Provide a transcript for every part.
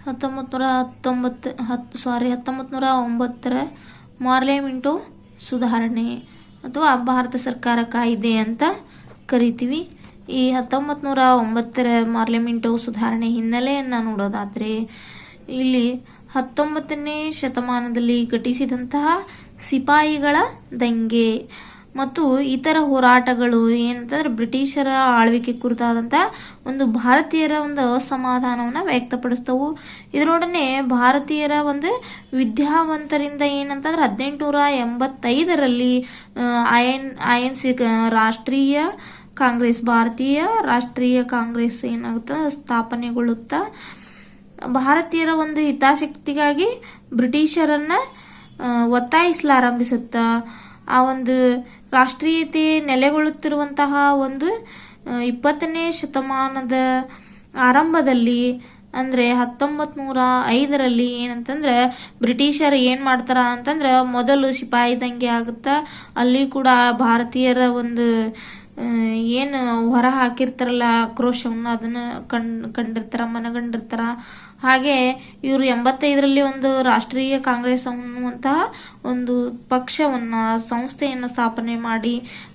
1909 ಮಾರ್ಲೆ Minto ಸುಧಾರಣೆ ಅಥವಾ ಭಾರತ ಸರ್ಕಾರ ಕಾಯ್ದೆ ಅಂತ ಕರಿತೀವಿ. ಈ 1909 ಮಾರ್ಲೆ ಮಿಂಟೋ ಸುಧಾರಣೆ ಹಿನ್ನೆಲೆಯನ್ನು ನೋಡೋದಾದ್ರೆ, ಇಲ್ಲಿ 19ನೇ ಶತಮಾನದಲ್ಲಿ ಘಟಿಸಿದಂತಹ ಸಿಪಾಯಿಗಳ ದಂಗೆ ಮತ್ತು ಇತರ ಹೋರಾಟಗಳು ಏನಂತಂದ್ರೆ ಬ್ರಿಟಿಷರ ಆಳ್ವಿಕೆ ಕುರಿತಾದಂತಹ ಒಂದು ಭಾರತೀಯರ ಒಂದು ಅಸಮಾಧಾನವನ್ನ ವ್ಯಕ್ತಪಡಿಸ್ತವು. ಇದರೊಡನೆ ಭಾರತೀಯರ ಒಂದು ವಿದ್ಯಾವಂತರಿಂದ ಏನಂತಂದ್ರೆ 1885ರಲ್ಲಿ INC ರಾಷ್ಟ್ರೀಯ ಕಾಂಗ್ರೆಸ್, ಭಾರತೀಯ ರಾಷ್ಟ್ರೀಯ ಕಾಂಗ್ರೆಸ್ ಏನಾಗುತ್ತ ಸ್ಥಾಪನೆಗೊಳ್ಳುತ್ತಾ ಭಾರತೀಯರ ಒಂದು ಹಿತಾಸಕ್ತಿಗಾಗಿ ಬ್ರಿಟಿಷರನ್ನ ಒತ್ತಾಯಿಸಲಾರಂಭಿಸುತ್ತ ಆ ಒಂದು ರಾಷ್ಟ್ರೀಯತೆ ನೆಲೆಗೊಳ್ಳುತ್ತಿರುವಂತಹ ಒಂದು 20ನೇ ಶತಮಾನದ ಆರಂಭದಲ್ಲಿ ಅಂದ್ರೆ 1905ರಲ್ಲಿ ಏನಂತಂದ್ರೆ ಬ್ರಿಟಿಷರು ಏನ್ ಮಾಡ್ತಾರ ಅಂತಂದ್ರೆ ಮೊದಲು ಸಿಪಾಯಿ ದಂಗೆ ಆಗುತ್ತಾ ಅಲ್ಲಿ ಕೂಡ ಭಾರತೀಯರ ಒಂದು ಏನು ಹೊರ ಹಾಕಿರ್ತಾರಲ್ಲ ಆಕ್ರೋಶವನ್ನ ಅದನ್ನ ಕಂಡಿರ್ತಾರ, ಮನಗಂಡಿರ್ತಾರ. ಹಾಗೆ ಇವರು 85ರಲ್ಲಿ ಒಂದು ರಾಷ್ಟ್ರೀಯ ಕಾಂಗ್ರೆಸ್ ಅನ್ನುವಂತಹ ಒಂದು ಪಕ್ಷವನ್ನ ಸಂಸ್ಥೆಯನ್ನ ಸ್ಥಾಪನೆ ಮಾಡಿ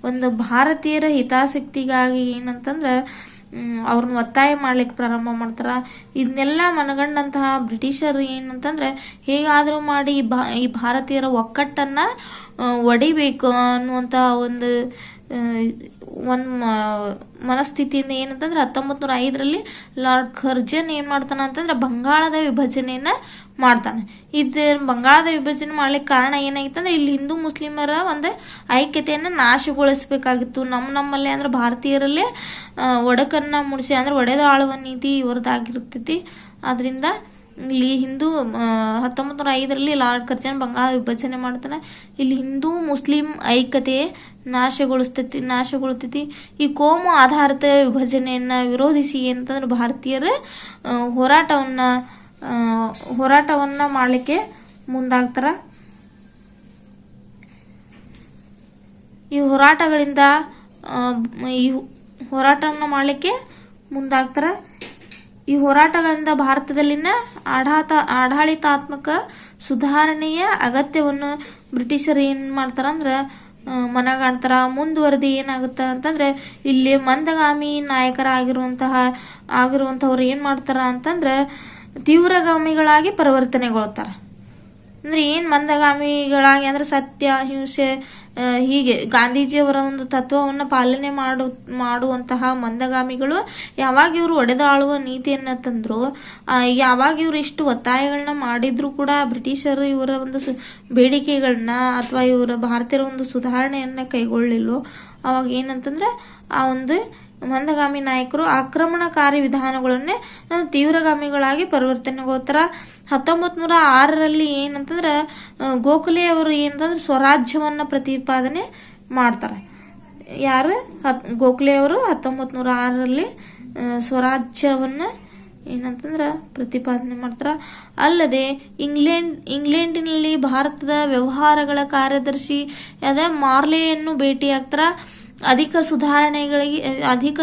ಒಂದು ಭಾರತೀಯರ ಹಿತಾಸಕ್ತಿಗಾಗಿ ಏನಂತಂದ್ರ ಅವ್ರನ್ನ ಒತ್ತಾಯ ಮಾಡ್ಲಿಕ್ಕೆ ಪ್ರಾರಂಭ ಮಾಡ್ತಾರ. ಇದನ್ನೆಲ್ಲ ಮನಗಂಡಂತಹ ಬ್ರಿಟಿಷರು ಏನಂತಂದ್ರೆ ಹೇಗಾದ್ರೂ ಮಾಡಿ ಈ ಭಾರತೀಯರ ಒಕ್ಕಟ್ಟನ್ನ ಒಡಿಬೇಕು ಅನ್ನುವಂತಹ ಒಂದು ಮನಸ್ಥಿತಿಯಿಂದ ಏನಂತಂದ್ರೆ 1905ರಲ್ಲಿ ಲಾರ್ಡ್ ಕರ್ಜನ್ ಏನ್ ಮಾಡ್ತಾನ ಅಂತಂದ್ರೆ ಬಂಗಾಳದ ವಿಭಜನೆಯನ್ನ ಮಾಡ್ತಾನೆ. ಇದು ಬಂಗಾಳದ ವಿಭಜನೆ ಮಾಡ್ಲಿಕ್ಕೆ ಕಾರಣ ಏನಾಗಿತ್ತಂದ್ರೆ ಇಲ್ಲಿ ಹಿಂದೂ ಮುಸ್ಲಿಮರ ಒಂದು ಐಕ್ಯತೆಯನ್ನ ನಾಶಗೊಳಿಸಬೇಕಾಗಿತ್ತು. ನಮ್ಮಲ್ಲಿ ಅಂದ್ರೆ ಭಾರತೀಯರಲ್ಲೇ ಒಡಕನ್ನ ಮುಡಿಸಿ ಅಂದ್ರೆ ಒಡೆದು ಆಳುವ ನೀತಿ ಇವರದಾಗಿರ್ತೈತಿ. ಆದ್ರಿಂದ ಇಲ್ಲಿ ಹಿಂದೂ 1905ರಲ್ಲಿ ಲಾರ್ಡ್ ಕರ್ಜನ್ ಬಂಗಾಳ ವಿಭಜನೆ ಮಾಡ್ತಾನೆ. ಇಲ್ಲಿ ಹಿಂದೂ ಮುಸ್ಲಿಂ ಐಕ್ಯತೆ ನಾಶಗೊಳ್ತೈತಿ. ಈ ಕೋಮು ಆಧಾರಿತ ವಿಭಜನೆಯನ್ನ ವಿರೋಧಿಸಿ ಏನಂತಂದ್ರೆ ಭಾರತೀಯರ ಹೋರಾಟವನ್ನ ಮಾಡ್ಲಿಕ್ಕೆ ಮುಂದಾಗ್ತಾರ. ಈ ಹೋರಾಟವನ್ನ ಮಾಡ್ಲಿಕ್ಕೆ ಮುಂದಾಗ್ತಾರ. ಈ ಹೋರಾಟಗಳಿಂದ ಭಾರತದಲ್ಲಿನ ಆಡಳಿತಾತ್ಮಕ ಸುಧಾರಣೆಯ ಅಗತ್ಯವನ್ನು ಬ್ರಿಟಿಷರು ಏನ್ ಮಾಡ್ತಾರ ಅಂದ್ರ ಮನಗಾಣ್ತಾರ. ಮುಂದುವರೆದು ಏನಾಗುತ್ತ ಅಂತಂದ್ರೆ ಇಲ್ಲಿ ಮಂದಗಾಮಿ ಆಗಿರುವಂತವ್ರು ಏನ್ ಮಾಡ್ತಾರ ಅಂತಂದ್ರ ತೀವ್ರಗಾಮಿಗಳಾಗಿ ಪರಿವರ್ತನೆಗೊಳ್ತಾರ. ಅಂದ್ರೆ ಏನ್ ಮಂದಗಾಮಿಗಳಾಗಿ ಅಂದ್ರೆ ಸತ್ಯ, ಹಿಂಸೆ, ಹೀಗೆ ಗಾಂಧೀಜಿಯವರ ಒಂದು ತತ್ವವನ್ನ ಪಾಲನೆ ಮಾಡುವಂತಹ ಮಂದಗಾಮಿಗಳು ಯಾವಾಗ ಇವರು ಒಡೆದಾಳುವ ನೀತಿಯನ್ನ ತಂದ್ರು, ಯಾವಾಗ ಇವರು ಇಷ್ಟು ಒತ್ತಾಯಗಳನ್ನ ಮಾಡಿದ್ರು ಕೂಡ ಬ್ರಿಟಿಷರು ಇವರ ಒಂದು ಬೇಡಿಕೆಗಳನ್ನ ಅಥವಾ ಇವರ ಭಾರತೀಯರ ಒಂದು ಸುಧಾರಣೆಯನ್ನ ಕೈಗೊಳ್ಳಿಲ್ಲ. ಅವಾಗ ಏನಂತಂದ್ರೆ ಆ ಒಂದು ಮಂದಗಾಮಿ ನಾಯಕರು ಆಕ್ರಮಣಕಾರಿ ವಿಧಾನಗಳನ್ನೇ ತೀವ್ರಗಾಮಿಗಳಾಗಿ ಪರಿವರ್ತನೆಗೋಸ್ಕರ 1906ರಲ್ಲಿ ಏನಂತಂದ್ರೆ ಗೋಖಲೆ ಅವರು ಏನಂತಂದ್ರೆ ಸ್ವರಾಜ್ಯವನ್ನ ಪ್ರತಿಪಾದನೆ ಮಾಡ್ತಾರೆ. ಯಾರು ಗೋಖಲೆ ಅವರು 1906ರಲ್ಲಿ ಸ್ವರಾಜ್ಯವನ್ನ ಏನಂತಂದ್ರ ಪ್ರತಿಪಾದನೆ ಮಾಡ್ತಾರ. ಅಲ್ಲದೆ ಇಂಗ್ಲೆಂಡಿನಲ್ಲಿ ಭಾರತದ ವ್ಯವಹಾರಗಳ ಕಾರ್ಯದರ್ಶಿ ಮಾರ್ಲೆಯನ್ನು ಭೇಟಿಯಾಗ್ತಾರ. ಅಧಿಕ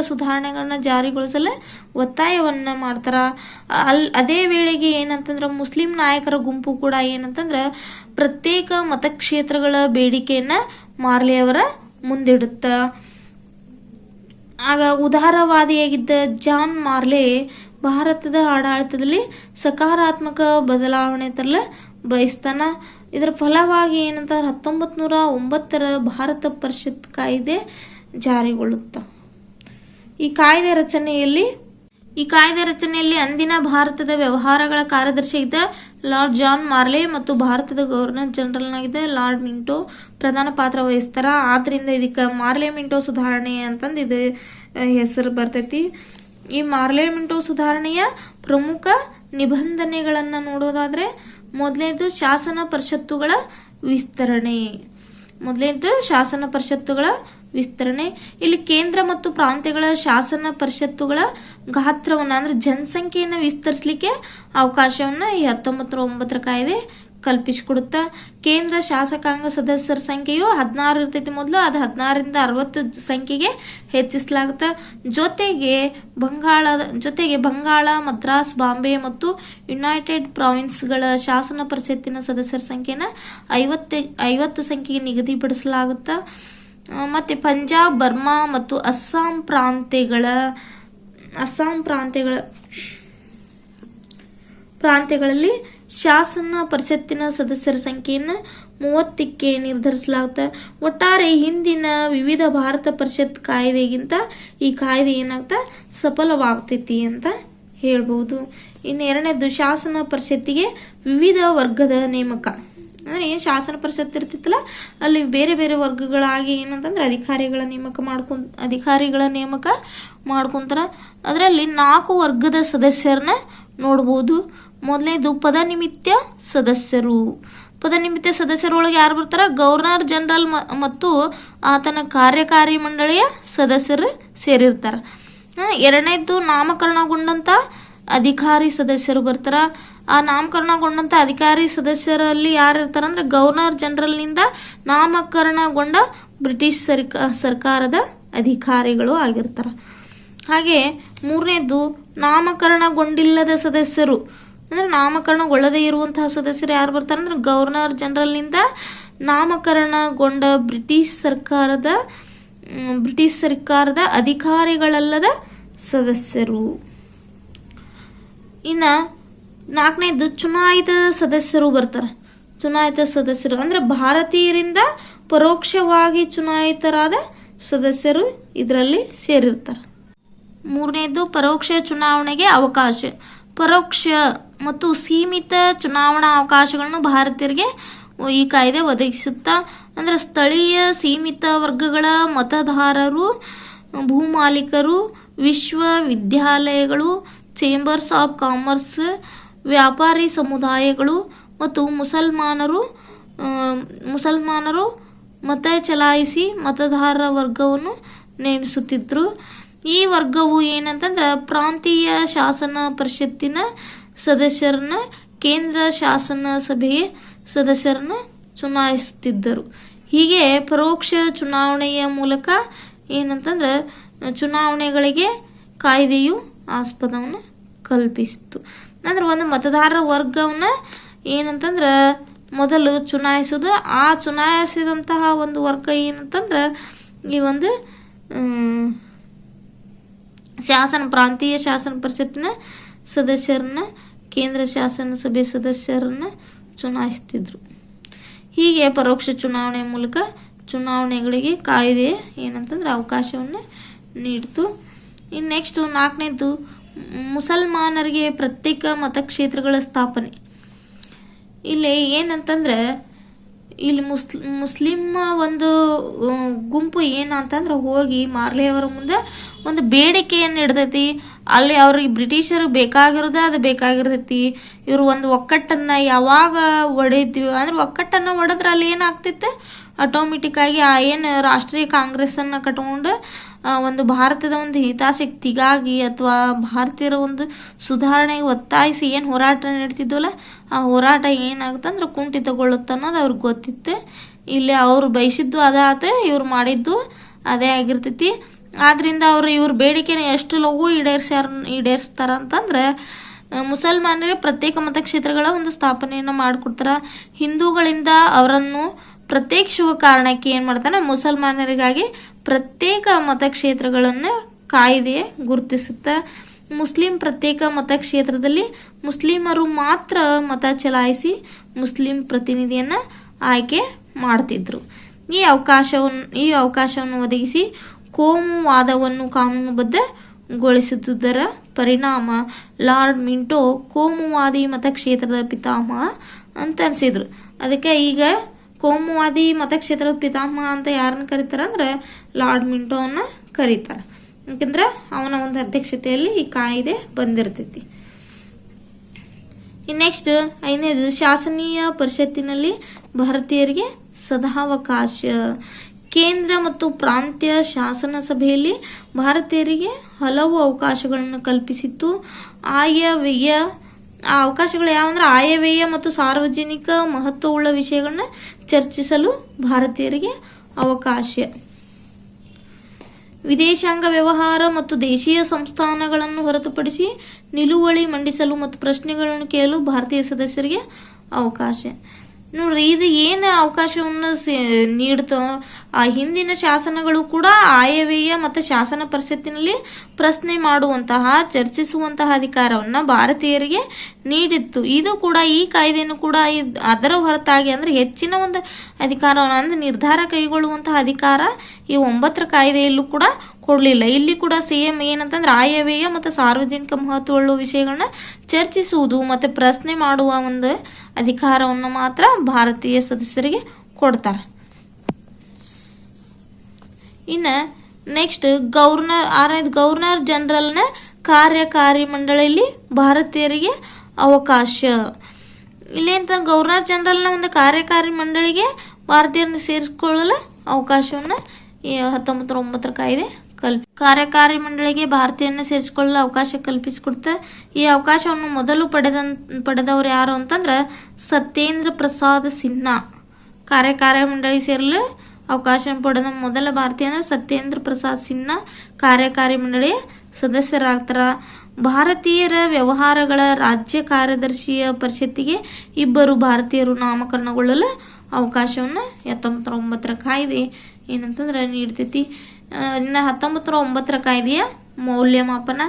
ಸುಧಾರಣೆಗಳನ್ನ ಜಾರಿಗೊಳಿಸಲು ಒತ್ತಾಯವನ್ನ ಮಾಡ್ತಾರ. ಅದೇ ವೇಳೆಗೆ ಏನಂತಂದ್ರ ಮುಸ್ಲಿಂ ನಾಯಕರ ಗುಂಪು ಕೂಡ ಏನಂತಂದ್ರ ಪ್ರತ್ಯೇಕ ಮತಕ್ಷೇತ್ರಗಳ ಬೇಡಿಕೆಯನ್ನ ಮಾರ್ಲೆಯವರ ಮುಂದಿಡುತ್ತ. ಆಗ ಉದಾರವಾದಿಯಾಗಿದ್ದ ಜಾನ್ ಮಾರ್ಲೆ ಭಾರತದ ಆಡಳಿತದಲ್ಲಿ ಸಕಾರಾತ್ಮಕ ಬದಲಾವಣೆ ತರಲು ಬಯಸ್ತಾನ. ಇದರ ಫಲವಾಗಿ ಏನಂತ 1909ರ ಭಾರತ ಪರಿಷತ್ ಕಾಯ್ದೆ ಜಾರಿಗೊಳ್ಳುತ್ತ. ಈ ಕಾಯ್ದೆ ರಚನೆಯಲ್ಲಿ ಅಂದಿನ ಭಾರತದ ವ್ಯವಹಾರಗಳ ಕಾರ್ಯದರ್ಶಿಯಾಗಿದ್ದ ಲಾರ್ಡ್ ಜಾನ್ ಮಾರ್ಲೆ ಮತ್ತು ಭಾರತದ ಗವರ್ನರ್ ಜನರಲ್ ಆಗಿದ್ದ ಲಾರ್ಡ್ ಮಿಂಟೋ ಪ್ರಧಾನ ಪಾತ್ರ ವಹಿಸ್ತಾರ. ಆದ್ರಿಂದ ಇದಕ್ಕೆ ಮಾರ್ಲೆ ಮಿಂಟೋ ಸುಧಾರಣೆ ಅಂತಂದು ಇದು ಹೆಸರು ಬರ್ತೈತಿ. ಈ ಮಾರ್ಲೆ ಮಿಂಟೋ ಸುಧಾರಣೆಯ ಪ್ರಮುಖ ನಿಬಂಧನೆಗಳನ್ನ ನೋಡೋದಾದ್ರೆ ಮೊದಲನೇದು ಶಾಸನ ಪರಿಷತ್ತುಗಳ ವಿಸ್ತರಣೆ. ಇಲ್ಲಿ ಕೇಂದ್ರ ಮತ್ತು ಪ್ರಾಂತ್ಯಗಳ ಶಾಸನ ಪರಿಷತ್ತುಗಳ ಗಾತ್ರವನ್ನ ಅಂದ್ರೆ ಜನಸಂಖ್ಯೆಯನ್ನ ವಿಸ್ತರಿಸಲಿಕ್ಕೆ ಅವಕಾಶವನ್ನ ಈ 1909ರ ಕಾಯ್ದೆ ಕಲ್ಪಿಸಿಕೊಡುತ್ತಾ. ಕೇಂದ್ರ ಶಾಸಕಾಂಗ ಸದಸ್ಯರ ಸಂಖ್ಯೆಯು 16 ಇರ್ತೈತಿ ಮೊದಲು, ಅದು 16ರಿಂದ 60 ಸಂಖ್ಯೆಗೆ ಹೆಚ್ಚಿಸಲಾಗುತ್ತೆ. ಜೊತೆಗೆ ಬಂಗಾಳ, ಮದ್ರಾಸ್, ಬಾಂಬೆ ಮತ್ತು ಯುನೈಟೆಡ್ ಪ್ರಾವಿನ್ಸ್ಗಳ ಶಾಸನ ಪರಿಷತ್ತಿನ ಸದಸ್ಯರ ಸಂಖ್ಯೆನ 50 ಸಂಖ್ಯೆಗೆ ನಿಗದಿಪಡಿಸಲಾಗುತ್ತೆ. ಮತ್ತೆ ಪಂಜಾಬ್, ಬರ್ಮಾ ಮತ್ತು ಅಸ್ಸಾಂ ಪ್ರಾಂತ್ಯಗಳಲ್ಲಿ ಶಾಸನ ಪರಿಷತ್ತಿನ ಸದಸ್ಯರ ಸಂಖ್ಯೆಯನ್ನು 30ಕ್ಕೆ ನಿರ್ಧರಿಸಲಾಗುತ್ತೆ. ಒಟ್ಟಾರೆ ಹಿಂದಿನ ವಿವಿಧ ಭಾರತ ಪರಿಷತ್ ಕಾಯ್ದೆಗಿಂತ ಈ ಕಾಯ್ದೆ ಏನಾಗ್ತಾ ಸಫಲವಾಗ್ತೈತಿ ಅಂತ ಹೇಳ್ಬಹುದು. ಇನ್ನು ಎರಡನೇದು ಶಾಸನ ಪರಿಷತ್ತಿಗೆ ವಿವಿಧ ವರ್ಗದ ನೇಮಕ. ಅಂದ್ರೆ ಏನು ಶಾಸನ ಪರಿಷತ್ ಇರ್ತಿತ್ತಲ್ಲ ಅಲ್ಲಿ ಬೇರೆ ಬೇರೆ ವರ್ಗಗಳಾಗಿ ಏನಂತಂದ್ರೆ ಅಧಿಕಾರಿಗಳ ನೇಮಕ ಮಾಡ್ಕೊಂತಾರ. ಅದರಲ್ಲಿ 4 ವರ್ಗದ ಸದಸ್ಯರನ್ನ ನೋಡ್ಬೋದು. ಮೊದಲನೇದು ಪದನಿಮಿತ್ತ ಸದಸ್ಯರು. ಪದನಿಮಿತ್ತ ಸದಸ್ಯರೊಳಗೆ ಯಾರು ಬರ್ತಾರ? ಗವರ್ನರ್ ಜನರಲ್ ಮತ್ತು ಆತನ ಕಾರ್ಯಕಾರಿ ಮಂಡಳಿಯ ಸದಸ್ಯರು ಸೇರಿರ್ತಾರ. ಎರಡನೇದು ನಾಮಕರಣಗೊಂಡಂತ ಅಧಿಕಾರಿ ಸದಸ್ಯರು ಬರ್ತಾರ. ಆ ನಾಮಕರಣಗೊಂಡಂತ ಅಧಿಕಾರಿ ಸದಸ್ಯರಲ್ಲಿ ಯಾರು ಇರ್ತಾರಂದ್ರೆ ಗವರ್ನರ್ ಜನರಲ್ನಿಂದ ನಾಮಕರಣಗೊಂಡ ಬ್ರಿಟಿಷ್ ಸರ್ಕಾರದ ಅಧಿಕಾರಿಗಳು ಆಗಿರ್ತಾರ. ಹಾಗೆ ಮೂರನೇದು ನಾಮಕರಣಗೊಂಡಿಲ್ಲದ ಸದಸ್ಯರು. ಅಂದ್ರೆ ನಾಮಕರಣಗೊಳ್ಳದೇ ಇರುವಂತಹ ಸದಸ್ಯರು ಯಾರು ಬರ್ತಾರೆ ಅಂದ್ರೆ ಗವರ್ನರ್ ಜನರಲ್ನಿಂದ ನಾಮಕರಣಗೊಂಡ ಬ್ರಿಟಿಷ್ ಸರ್ಕಾರದ ಅಧಿಕಾರಿಗಳಲ್ಲದ ಸದಸ್ಯರು. ಇನ್ನ 4ನೇದು ಚುನಾಯಿತ ಸದಸ್ಯರು ಬರ್ತಾರೆ. ಚುನಾಯಿತ ಸದಸ್ಯರು ಅಂದ್ರೆ ಭಾರತೀಯರಿಂದ ಪರೋಕ್ಷವಾಗಿ ಚುನಾಯಿತರಾದ ಸದಸ್ಯರು ಇದರಲ್ಲಿ ಸೇರಿರ್ತಾರೆ. 3ನೇದು ಪರೋಕ್ಷ ಚುನಾವಣೆಗೆ ಅವಕಾಶ. ಪರೋಕ್ಷ ಮತ್ತು ಸೀಮಿತ ಚುನಾವಣಾ ಅವಕಾಶಗಳನ್ನು ಭಾರತೀಯರಿಗೆ ಈ ಕಾಯ್ದೆ ಒದಗಿಸುತ್ತಾ. ಅಂದ್ರೆ ಸ್ಥಳೀಯ ಸೀಮಿತ ವರ್ಗಗಳ ಮತದಾರರು, ಭೂಮಾಲೀಕರು, ವಿಶ್ವವಿದ್ಯಾಲಯಗಳು, ಚೇಂಬರ್ಸ್ ಆಫ್ ಕಾಮರ್ಸ್, ವ್ಯಾಪಾರಿ ಸಮುದಾಯಗಳು ಮತ್ತು ಮುಸಲ್ಮಾನರು ಮತ ಚಲಾಯಿಸಿ ಮತದಾರರ ವರ್ಗವನ್ನು ನೇಮಿಸುತ್ತಿದ್ರು. ಈ ವರ್ಗವು ಏನಂತಂದ್ರೆ ಪ್ರಾಂತೀಯ ಶಾಸನ ಪರಿಷತ್ತಿನ ಸದಸ್ಯರನ್ನ, ಕೇಂದ್ರ ಶಾಸನ ಸಭೆಯ ಸದಸ್ಯರನ್ನ ಚುನಾಯಿಸುತ್ತಿದ್ದರು. ಹೀಗೆ ಪರೋಕ್ಷ ಚುನಾವಣೆಯ ಮೂಲಕ ಏನಂತಂದ್ರೆ ಚುನಾವಣೆಗಳಿಗೆ ಕಾಯ್ದೆಯು ಆಸ್ಪದವನ್ನು ಕಲ್ಪಿಸಿತು. ಅಂದ್ರೆ ಒಂದು ಮತದಾರರ ವರ್ಗವನ್ನ ಏನಂತಂದ್ರೆ ಮೊದಲು ಚುನಾಯಿಸೋದು. ಆ ಚುನಾಯಿಸಿದಂತಹ ಒಂದು ವರ್ಗ ಏನಂತಂದ್ರೆ ಈ ಒಂದು ಪ್ರಾಂತೀಯ ಶಾಸನ ಪರಿಷತ್ತಿನ ಸದಸ್ಯರನ್ನ, ಕೇಂದ್ರ ಶಾಸನ ಸಭೆ ಸದಸ್ಯರನ್ನ ಚುನಾಯಿಸ್ತಿದ್ರು. ಹೀಗೆ ಪರೋಕ್ಷ ಚುನಾವಣೆ ಮೂಲಕ ಚುನಾವಣೆಗಳಿಗೆ ಕಾಯ್ದೆ ಏನಂತಂದ್ರೆ ಅವಕಾಶವನ್ನು ನೀಡಿತು. ಇನ್ನು ನೆಕ್ಸ್ಟ್ 4ನೇದು ಮುಸಲ್ಮಾನರಿಗೆ ಪ್ರತ್ಯೇಕ ಮತಕ್ಷೇತ್ರಗಳ ಸ್ಥಾಪನೆ. ಇಲ್ಲಿ ಏನಂತಂದ್ರೆ ಇಲ್ಲಿ ಮುಸ್ಲಿಂ ಒಂದು ಗುಂಪು ಏನಂತಂದ್ರೆ ಹೋಗಿ ಮಾರ್ಲೆಯವರ ಮುಂದೆ ಒಂದು ಬೇಡಿಕೆಯನ್ನು ಇಡ್ತೈತಿ. ಅಲ್ಲಿ ಅವ್ರಿಗೆ ಬ್ರಿಟಿಷರು ಬೇಕಾಗಿರೋದು ಅದು ಬೇಕಾಗಿರ್ತೈತಿ. ಇವರು ಒಂದು ಒಕ್ಕಟ್ಟನ್ನ ಯಾವಾಗ ಒಡೆದ್ವಿ ಅಂದ್ರೆ ಒಕ್ಕಟ್ಟನ್ನು ಒಡೆದ್ರೆ ಅಲ್ಲಿ ಏನಾಗ್ತಿತ್ತು ಆಟೋಮೆಟಿಕ್ ಆಗಿ ಏನು ರಾಷ್ಟ್ರೀಯ ಕಾಂಗ್ರೆಸ್ ಅನ್ನ ಕಟ್ಕೊಂಡು ಒಂದು ಭಾರತದ ಒಂದು ಹಿತಾಸಕ್ತಿಗಾಗಿ ಅಥವಾ ಭಾರತೀಯರ ಒಂದು ಸುಧಾರಣೆಗೆ ಒತ್ತಾಯಿಸಿ ಏನು ಹೋರಾಟ ನಡೆತಿದ್ವಲ್ಲ ಆ ಹೋರಾಟ ಏನಾಗುತ್ತಂದ್ರೆ ಕುಂಠಿತಗೊಳ್ಳುತ್ತೆ ಅನ್ನೋದು ಅವ್ರಿಗೆ ಗೊತ್ತಿತ್ತು. ಇಲ್ಲಿ ಅವ್ರು ಬಯಸಿದ್ದು ಅದಾತ, ಇವ್ರು ಮಾಡಿದ್ದು ಅದೇ ಆಗಿರ್ತೈತಿ. ಆದ್ರಿಂದ ಇವ್ರ ಬೇಡಿಕೆನ ಎಷ್ಟು ಲಘು ಈಡೇರಿಸ್ತಾರ ಅಂತಂದ್ರೆ ಮುಸಲ್ಮಾನರಿಗೆ ಪ್ರತ್ಯೇಕ ಮತಕ್ಷೇತ್ರಗಳ ಒಂದು ಸ್ಥಾಪನೆಯನ್ನು ಮಾಡಿಕೊಡ್ತಾರ. ಹಿಂದೂಗಳಿಂದ ಅವರನ್ನು ಪ್ರತ್ಯೇಕಿಸುವ ಕಾರಣಕ್ಕೆ ಏನ್ ಮಾಡ್ತಾನೆ, ಮುಸಲ್ಮಾನರಿಗಾಗಿ ಪ್ರತ್ಯೇಕ ಮತಕ್ಷೇತ್ರಗಳನ್ನು ಕಾಯ್ದೆ ಗುರುತಿಸುತ್ತ. ಮುಸ್ಲಿಂ ಪ್ರತ್ಯೇಕ ಮತಕ್ಷೇತ್ರದಲ್ಲಿ ಮುಸ್ಲಿಮರು ಮಾತ್ರ ಮತ ಚಲಾಯಿಸಿ ಮುಸ್ಲಿಂ ಪ್ರತಿನಿಧಿಯನ್ನ ಆಯ್ಕೆ ಮಾಡ್ತಿದ್ರು. ಈ ಅವಕಾಶವನ್ನು ಒದಗಿಸಿ ಕೋಮುವಾದವನ್ನು ಕಾನೂನುಬದ್ಧಗೊಳಿಸುವುದರ ಪರಿಣಾಮ ಲಾರ್ಡ್ ಮಿಂಟೋ ಕೋಮುವಾದಿ ಮತಕ್ಷೇತ್ರದ ಪಿತಾಮಹ ಅಂತ ಅನ್ಸಿದ್ರು. ಅದಕ್ಕೆ ಈಗ ಕೋಮುವಾದಿ ಮತಕ್ಷೇತ್ರದ ಪಿತಾಮಹ ಅಂತ ಯಾರನ್ನ ಕರೀತಾರ ಅಂದ್ರೆ ಲಾರ್ಡ್ ಮಿಂಟೋವನ್ನ ಕರೀತಾರ. ಯಾಕಂದ್ರೆ ಅವನ ಒಂದು ಅಧ್ಯಕ್ಷತೆಯಲ್ಲಿ ಈ ಕಾಯ್ದೆ ಬಂದಿರ್ತೈತಿ. ನೆಕ್ಸ್ಟ್ 5ನೇದು ಶಾಸನೀಯ ಪರಿಷತ್ತಿನಲ್ಲಿ ಭಾರತೀಯರಿಗೆ ಸದಾವಕಾಶ. ಕೇಂದ್ರ ಮತ್ತು ಪ್ರಾಂತ್ಯ ಶಾಸನ ಸಭೆಯಲ್ಲಿ ಭಾರತೀಯರಿಗೆ ಹಲವು ಅವಕಾಶಗಳನ್ನು ಕಲ್ಪಿಸಿತ್ತು. ಆಯವ್ಯಯ ಆ ಅವಕಾಶಗಳು ಯಾವಂದ್ರೆ ಆಯವ್ಯಯ ಮತ್ತು ಸಾರ್ವಜನಿಕ ಮಹತ್ವವುಳ್ಳ ವಿಷಯಗಳನ್ನ ಚರ್ಚಿಸಲು ಭಾರತೀಯರಿಗೆ ಅವಕಾಶ. ವಿದೇಶಾಂಗ ವ್ಯವಹಾರ ಮತ್ತು ದೇಶೀಯ ಸಂಸ್ಥಾನಗಳನ್ನು ಹೊರತುಪಡಿಸಿ ನಿಲುವಳಿ ಮಂಡಿಸಲು ಮತ್ತು ಪ್ರಶ್ನೆಗಳನ್ನು ಕೇಳಲು ಭಾರತೀಯ ಸದಸ್ಯರಿಗೆ ಅವಕಾಶ. ನೋಡ್ರಿ, ಇದು ಏನು ಅವಕಾಶವನ್ನು ನೀಡ್ತೋ ಆ ಹಿಂದಿನ ಶಾಸನಗಳು ಕೂಡ ಆಯವ್ಯಯ ಮತ್ತು ಶಾಸನ ಪರಿಷತ್ತಿನಲ್ಲಿ ಪ್ರಶ್ನೆ ಮಾಡುವಂತಹ, ಚರ್ಚಿಸುವಂತಹ ಅಧಿಕಾರವನ್ನು ಭಾರತೀಯರಿಗೆ ನೀಡಿತ್ತು. ಇದು ಕೂಡ ಈ ಕಾಯ್ದೆಯನ್ನು ಕೂಡ ಅದರ ಹೊರತಾಗಿ ಅಂದ್ರೆ ಹೆಚ್ಚಿನ ಒಂದು ಅಧಿಕಾರವನ್ನು ಅಂದ್ರೆ ನಿರ್ಧಾರ ಕೈಗೊಳ್ಳುವಂತಹ ಅಧಿಕಾರ ಈ 9ರ ಕಾಯ್ದೆಯಲ್ಲೂ ಕೂಡ ಕೊಡಲಿಲ್ಲ. ಇಲ್ಲಿ ಕೂಡ ಸೇಮ್ ಏನಂತಂದ್ರೆ ಆಯವ್ಯಯ ಮತ್ತು ಸಾರ್ವಜನಿಕ ಮಹತ್ವವುಳ್ಳ ವಿಷಯಗಳನ್ನ ಚರ್ಚಿಸುವುದು ಮತ್ತು ಪ್ರಶ್ನೆ ಮಾಡುವ ಒಂದು ಅಧಿಕಾರವನ್ನು ಮಾತ್ರ ಭಾರತೀಯ ಸದಸ್ಯರಿಗೆ ಕೊಡ್ತಾರೆ. ಇನ್ನು ನೆಕ್ಸ್ಟ್ ಗವರ್ನರ್ ಜನರಲ್ನ ಕಾರ್ಯಕಾರಿ ಮಂಡಳಿಯಲ್ಲಿ ಭಾರತೀಯರಿಗೆ ಅವಕಾಶ. ಇಲ್ಲೇಂತ ಗವರ್ನರ್ ಜನರಲ್ನ ಒಂದು ಕಾರ್ಯಕಾರಿ ಮಂಡಳಿಗೆ ಭಾರತೀಯರನ್ನು ಸೇರಿಸಿಕೊಳ್ಳಲು ಅವಕಾಶವನ್ನು ಈ 1909 ಕಾಯ್ದೆ ಕಾರ್ಯಕಾರಿ ಮಂಡಳಿಗೆ ಭಾರತೀಯರನ್ನು ಸೇರಿಸಿಕೊಳ್ಳಲು ಅವಕಾಶ ಕಲ್ಪಿಸಿಕೊಡ್ತ. ಈ ಅವಕಾಶವನ್ನು ಮೊದಲು ಪಡೆದವರು ಯಾರು ಅಂತಂದ್ರೆ ಸತ್ಯೇಂದ್ರ ಪ್ರಸಾದ್ ಸಿನ್ಹಾ. ಕಾರ್ಯಕಾರಿ ಮಂಡಳಿ ಸೇರಲು ಅವಕಾಶ ಪಡೆದ ಮೊದಲ ಭಾರತೀಯ ಅಂದ್ರೆ ಸತ್ಯೇಂದ್ರ ಪ್ರಸಾದ್ ಸಿನ್ಹಾ ಕಾರ್ಯಕಾರಿ ಮಂಡಳಿಯ ಸದಸ್ಯರಾಗ್ತಾರ. ಭಾರತೀಯರ ವ್ಯವಹಾರಗಳ ರಾಜ್ಯ ಕಾರ್ಯದರ್ಶಿಯ ಪರಿಷತ್ತಿಗೆ 2 ಭಾರತೀಯರು ನಾಮಕರಣಗೊಳ್ಳಲು ಅವಕಾಶವನ್ನು 1909 ಕಾಯ್ದೆ ಏನಂತಂದ್ರೆ ನೀಡ್ತೈತಿ. ಇನ್ನು 1909 ಕಾಯ್ದೆಯ ಮೌಲ್ಯಮಾಪನ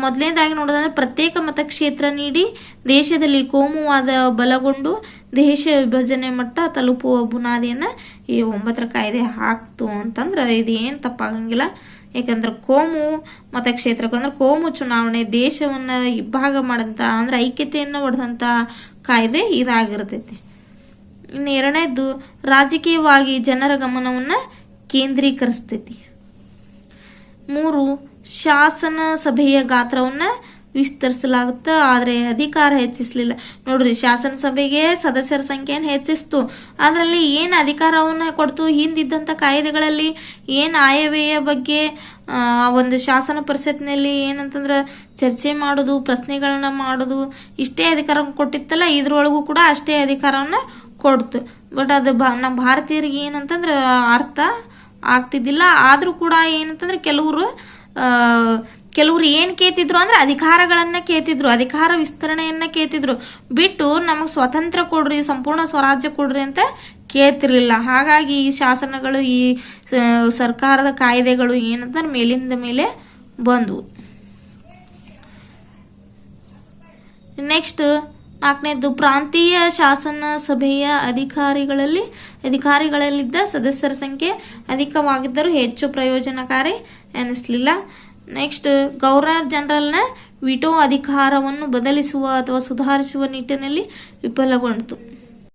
ಮೊದಲನೇದಾಗಿ ನೋಡೋದಂದ್ರೆ ಪ್ರತ್ಯೇಕ ಮತಕ್ಷೇತ್ರ ನೀಡಿ ದೇಶದಲ್ಲಿ ಕೋಮುವಾದ ಬಲಗೊಂಡು ದೇಶ ವಿಭಜನೆ ಮಟ್ಟ ತಲುಪುವ ಬುನಾದಿಯನ್ನು ಈ 9ರ ಕಾಯ್ದೆ ಹಾಕ್ತು ಅಂತಂದ್ರೆ ಇದೇನು ತಪ್ಪಾಗಂಗಿಲ್ಲ. ಯಾಕಂದ್ರೆ ಕೋಮು ಮತಕ್ಷೇತ್ರಕ್ಕೆ ಅಂದ್ರೆ ಕೋಮು ಚುನಾವಣೆ ದೇಶವನ್ನು ಇಬ್ಬಾಗ ಮಾಡಂತ ಅಂದ್ರೆ ಐಕ್ಯತೆಯನ್ನು ಒಡೆದಂಥ ಕಾಯ್ದೆ ಇದಾಗಿರ್ತೈತಿ. ಇನ್ನು 2ನೇದು ರಾಜಕೀಯವಾಗಿ ಜನರ ಗಮನವನ್ನು ಕೇಂದ್ರೀಕರಿಸ್ತೈತಿ. 3 ಶಾಸನ ಸಭೆಯ ಗಾತ್ರವನ್ನು ವಿಸ್ತರಿಸಲಾಗುತ್ತೆ, ಆದರೆ ಅಧಿಕಾರ ಹೆಚ್ಚಿಸಲಿಲ್ಲ. ನೋಡ್ರಿ, ಶಾಸನ ಸಭೆಗೆ ಸದಸ್ಯರ ಸಂಖ್ಯೆಯನ್ನು ಹೆಚ್ಚಿಸ್ತು, ಅದರಲ್ಲಿ ಏನು ಅಧಿಕಾರವನ್ನು ಕೊಡ್ತು? ಹಿಂದಿದ್ದಂಥ ಕಾಯ್ದೆಗಳಲ್ಲಿ ಏನು ಆಯವ್ಯಯ ಬಗ್ಗೆ ಒಂದು ಶಾಸನ ಪರಿಷತ್ನಲ್ಲಿ ಏನಂತಂದ್ರೆ ಚರ್ಚೆ ಮಾಡೋದು, ಪ್ರಶ್ನೆಗಳನ್ನ ಮಾಡೋದು, ಇಷ್ಟೇ ಅಧಿಕಾರ ಕೊಟ್ಟಿತ್ತಲ್ಲ, ಇದ್ರೊಳಗೂ ಕೂಡ ಅಷ್ಟೇ ಅಧಿಕಾರವನ್ನು ಕೊಡ್ತು. ಬಟ್ ಅದು ನಮ್ಮ ಭಾರತೀಯರಿಗೆ ಏನಂತಂದ್ರೆ ಅರ್ಥ ಆಗ್ತಿದ್ದಿಲ್ಲ. ಆದರೂ ಕೂಡ ಏನಂತಂದ್ರೆ ಕೆಲವರು ಏನು ಕೇಳ್ತಿದ್ರು ಅಂದ್ರೆ ಅಧಿಕಾರಗಳನ್ನ ಕೇಳ್ತಿದ್ರು, ಅಧಿಕಾರ ವಿಸ್ತರಣೆಯನ್ನ ಕೇಳ್ತಿದ್ರು, ಬಿಟ್ಟು ನಮಗೆ ಸ್ವತಂತ್ರ ಕೊಡ್ರಿ, ಸಂಪೂರ್ಣ ಸ್ವರಾಜ್ಯ ಕೊಡ್ರಿ ಅಂತ ಕೇಳ್ತಿರ್ಲಿಲ್ಲ. ಹಾಗಾಗಿ ಈ ಶಾಸನಗಳು, ಈ ಸರ್ಕಾರದ ಕಾಯ್ದೆಗಳು ಏನಂತಂದ್ರೆ ಮೇಲಿಂದ ಮೇಲೆ ಬಂದವು. ನೆಕ್ಸ್ಟ್ 4ನೇದು ಪ್ರಾಂತೀಯ ಶಾಸನ ಸಭೆಯ ಅಧಿಕಾರಿಗಳಲ್ಲಿದ್ದ ಸದಸ್ಯರ ಸಂಖ್ಯೆ ಅಧಿಕವಾಗಿದ್ದರೂ ಹೆಚ್ಚು ಪ್ರಯೋಜನಕಾರಿ ಎನಿಸಲಿಲ್ಲ. ನೆಕ್ಸ್ಟ್ ಗವರ್ನರ್ ಜನರಲ್ನ ವಿಟೋ ಅಧಿಕಾರವನ್ನು ಬದಲಿಸುವ ಅಥವಾ ಸುಧಾರಿಸುವ ನಿಟ್ಟಿನಲ್ಲಿ ವಿಫಲಗೊಂಡಿತು.